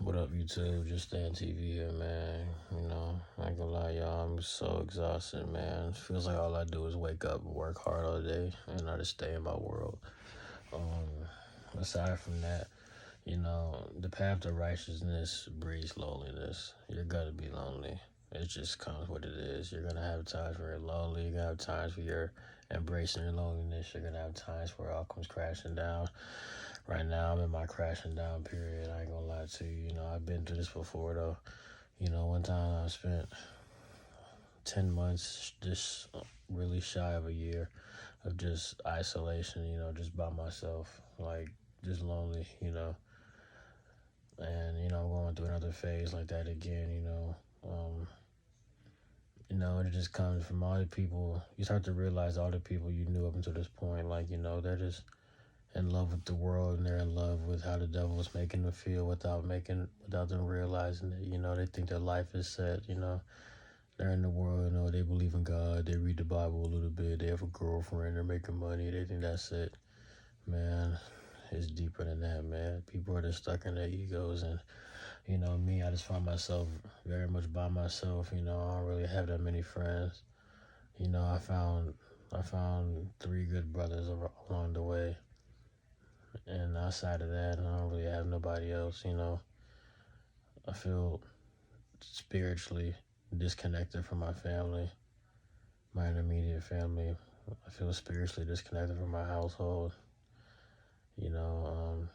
What up, YouTube? Just staying TV here, man. I ain't gonna lie, y'all. I'm so exhausted, man. Feels like all I do is wake up and work hard all day, and I just stay in my world. Aside from that, the path to righteousness breeds loneliness. You're gonna be lonely. It just comes what it is. You're gonna have times where you're lonely. You're gonna have times where you're embracing your loneliness. You're gonna have times where it all comes crashing down. Right now, I'm in my crashing down period. I ain't gonna lie to you. I've been through this before, though. One time I spent 10 months, just really shy of a year, of just isolation, just by myself, like, just lonely. And, I'm going through another phase like that again. It just comes from all the people. You start to realize all the people you knew up until this point, like, they're just in love with the world, and they're in love with how the devil is making them feel without them realizing it. They think their life is set. They're in the world. They believe in God. They read the Bible a little bit. They have a girlfriend. They're making money. They think that's it. Man, it's deeper than that, man. People are just stuck in their egos, and me, I just find myself very much by myself. I don't really have that many friends. I found 3 good brothers along the way. And outside of that, I don't really have nobody else. I feel spiritually disconnected from my family, my intermediate family. I feel spiritually disconnected from my household. The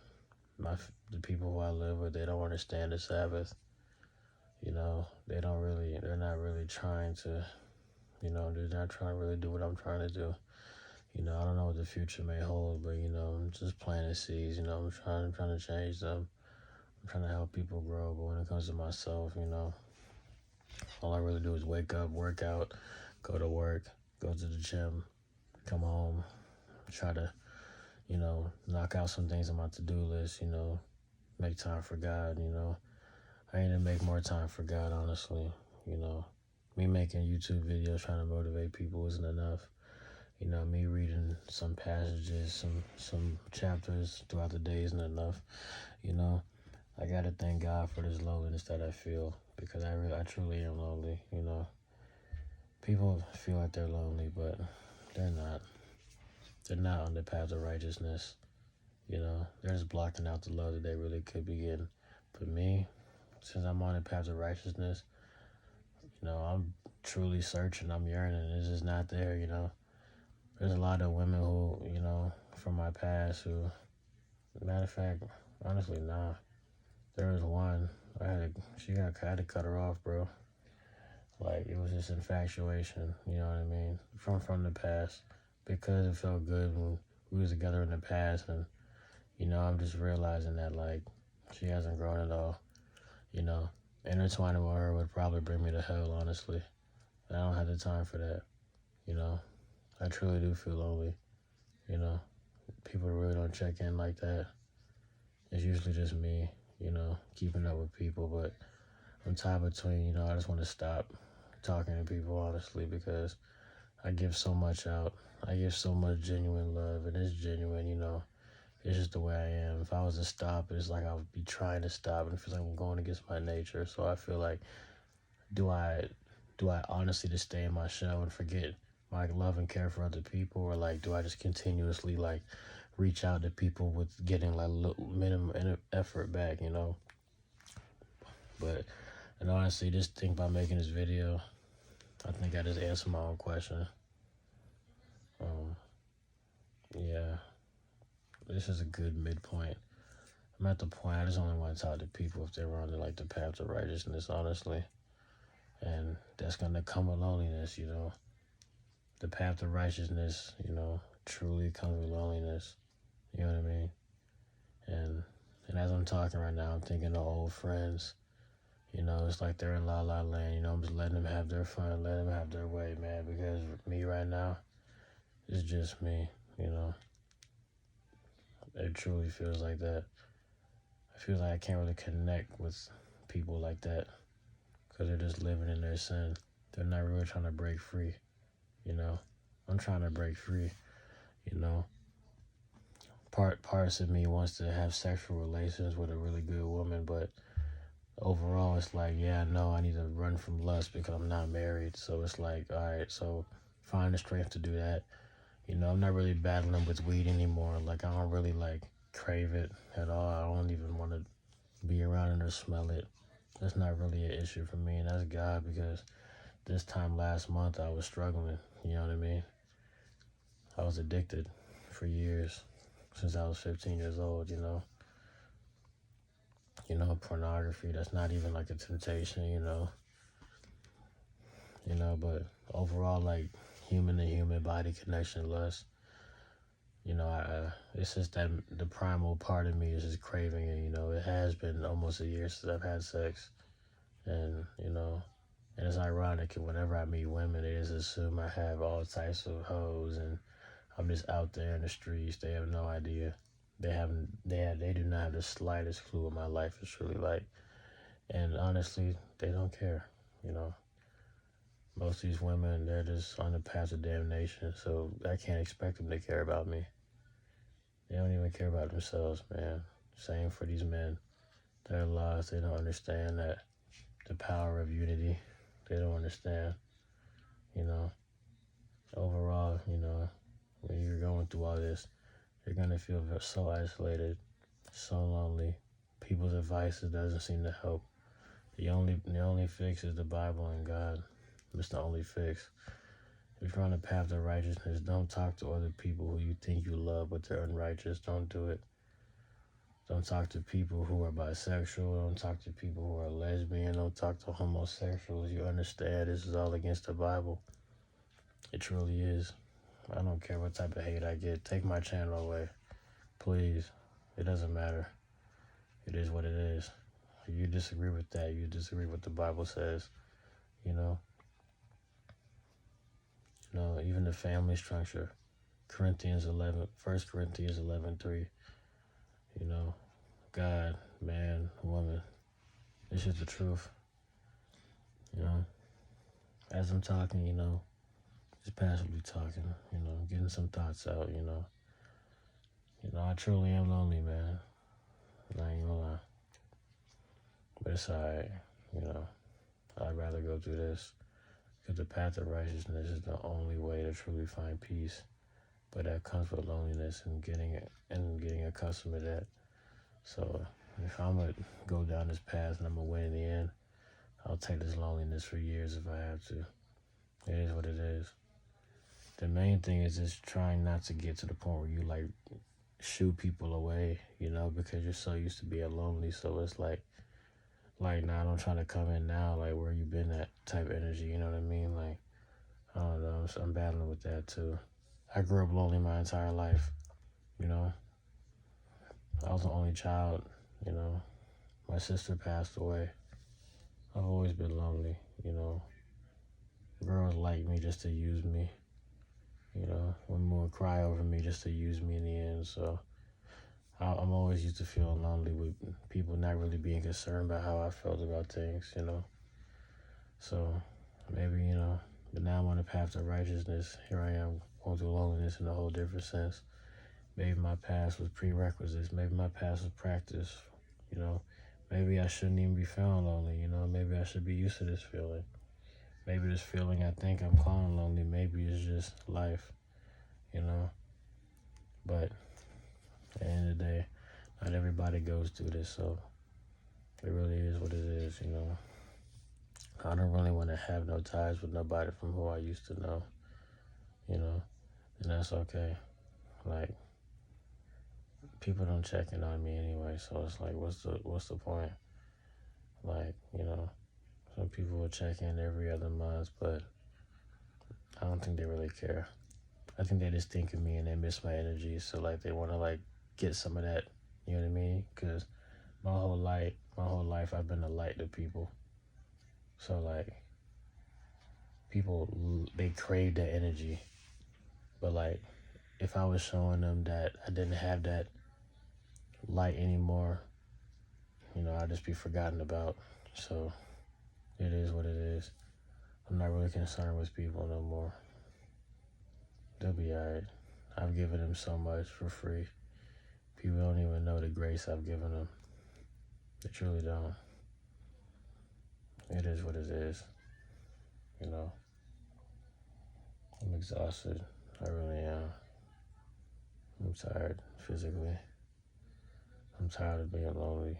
people who I live with, they don't understand the Sabbath. They're not really trying to, they're not trying to really do what I'm trying to do. I don't know what the future may hold, but, I'm just planting seeds. I'm trying to change them. I'm trying to help people grow, but when it comes to myself, all I really do is wake up, work out, go to work, go to the gym, come home, try to, knock out some things on my to-do list, make time for God. I need to make more time for God, honestly. Me making YouTube videos trying to motivate people isn't enough. Me reading some passages, some chapters throughout the day isn't enough. I gotta thank God for this loneliness that I feel, because I truly am lonely. People feel like they're lonely, but they're not. They're not on the path of righteousness. They're just blocking out the love that they really could be getting. But me, since I'm on the path of righteousness, I'm truly searching. I'm yearning. It's just not there. There's a lot of women who, from my past who, matter of fact, honestly, nah. There was one, I had to cut her off, bro. Like, it was just infatuation, you know what I mean? From the past, because it felt good when we was together in the past, and, I'm just realizing that, like, she hasn't grown at all. Intertwining with her would probably bring me to hell, honestly. And I don't have the time for that, I truly do feel lonely, People really don't check in like that. It's usually just me, keeping up with people, but I'm tied between, I just want to stop talking to people, honestly, because I give so much out. I give so much genuine love, and it's genuine, It's just the way I am. If I was to stop, it's like I would be trying to stop, and it feels like I'm going against my nature. So I feel like, do I honestly just stay in my shell and forget my love and care for other people, or like, do I just continuously like reach out to people with getting like minimum effort back, But, and honestly, just think about making this video. I think I just answered my own question. Yeah, this is a good midpoint. I'm at the point I just only want to talk to people if they're on like the path to righteousness, honestly. And that's gonna come with loneliness, The path to righteousness, truly comes with loneliness. You know what I mean? And as I'm talking right now, I'm thinking of old friends. It's like they're in La La Land. I'm just letting them have their fun, letting them have their way, man. Because me right now, it's just me, It truly feels like that. I feel like I can't really connect with people like that because they're just living in their sin. They're not really trying to break free, I'm trying to break free, Parts of me wants to have sexual relations with a really good woman, but overall, it's like, yeah, no, I need to run from lust because I'm not married. So it's like, all right, so find the strength to do that. I'm not really battling with weed anymore. Like, I don't really like crave it at all. I don't even want to be around it or smell it. That's not really an issue for me, and that's God, because this time last month I was struggling. You know what I mean? I was addicted for years, since I was 15 years old. Pornography. That's not even like a temptation. But overall, like, human to human body connection, lust. It's just that the primal part of me is just craving it. It has been almost a year since I've had sex, and it's ironic. Whenever I meet women, they just assume I have all types of hoes, and I'm just out there in the streets. They have no idea. They do not have the slightest clue what my life is truly like, and honestly, they don't care. You know, most of these women, they're just on the path of damnation, so I can't expect them to care about me. They don't even care about themselves, man. Same for these men. They're lost. They don't understand that the power of unity. They don't understand. You know, Overall, when you're going through all this, you're gonna feel so isolated, so lonely. People's advices doesn't seem to help. The only fix is the Bible and God. It's the only fix. If you're on the path of righteousness, don't talk to other people who you think you love but they're unrighteous. Don't do it. Don't talk to people who are bisexual. Don't talk to people who are lesbian. Don't talk to homosexuals. You understand this is all against the Bible. It truly is. I don't care what type of hate I get. Take my channel away. Please. It doesn't matter. It is what it is. If you disagree with that, you disagree with what the Bible says. You know? Even the family structure. 1 Corinthians 11:3. God, man, woman. It's just the truth. As I'm talking, just passively talking, getting some thoughts out, I truly am lonely, man. I ain't gonna lie. But it's alright, I'd rather go through this, because the path of righteousness is the only way to truly find peace. But that comes with loneliness and getting accustomed to that. So if I'm gonna go down this path and I'm gonna win in the end, I'll take this loneliness for years if I have to. It is what it is. The main thing is just trying not to get to the point where you like shoo people away, because you're so used to being lonely. So it's like now I'm trying to come in now, like, where you been at type energy, you know what I mean? Like, I don't know, so I'm battling with that too. I grew up lonely my entire life, I was the only child, my sister passed away. I've always been lonely, girls like me just to use me, women would cry over me just to use me in the end. So I'm always used to feeling lonely with people not really being concerned about how I felt about things, So maybe, but now I'm on the path to righteousness. Here I am going through loneliness in a whole different sense. Maybe my past was prerequisites. Maybe my past was practice, Maybe I shouldn't even be feeling lonely, Maybe I should be used to this feeling. Maybe this feeling I think I'm calling lonely, maybe it's just life, But at the end of the day, not everybody goes through this, so it really is what it is, I don't really want to have no ties with nobody from who I used to know, and that's okay. Like, people don't check in on me anyway, so it's like, what's the point? Like, some people will check in every other month, but I don't think they really care. I think they just think of me and they miss my energy, so like they want to like get some of that, you know what I mean? Because my whole life I've been a light to people. So like, people, they crave that energy, but like, if I was showing them that I didn't have that light anymore, I'd just be forgotten about. So it is what it is. I'm not really concerned with people no more. They'll be alright. I've given them so much for free. People don't even know the grace I've given them. They truly don't. it is what it is. You know, I'm exhausted. I really am. I'm tired physically. I'm tired of being lonely.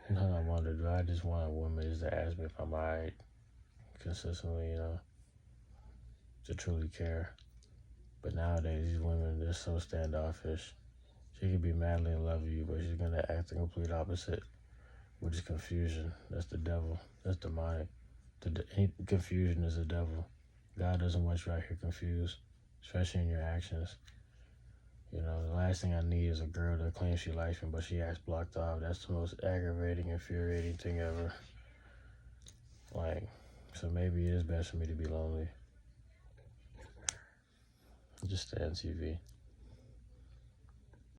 You know, I wonder, do I just want a woman just to ask me if I'm alright consistently, to truly care? But nowadays, these women, they're so standoffish. She could be madly in love with you, but she's going to act the complete opposite, which is confusion. That's the devil. That's demonic. Confusion is the devil. God doesn't want you out here confused, especially in your actions. The last thing I need is a girl that claims she likes me, but she acts blocked off. That's the most aggravating, infuriating thing ever. So maybe it is best for me to be lonely. Just stay on TV.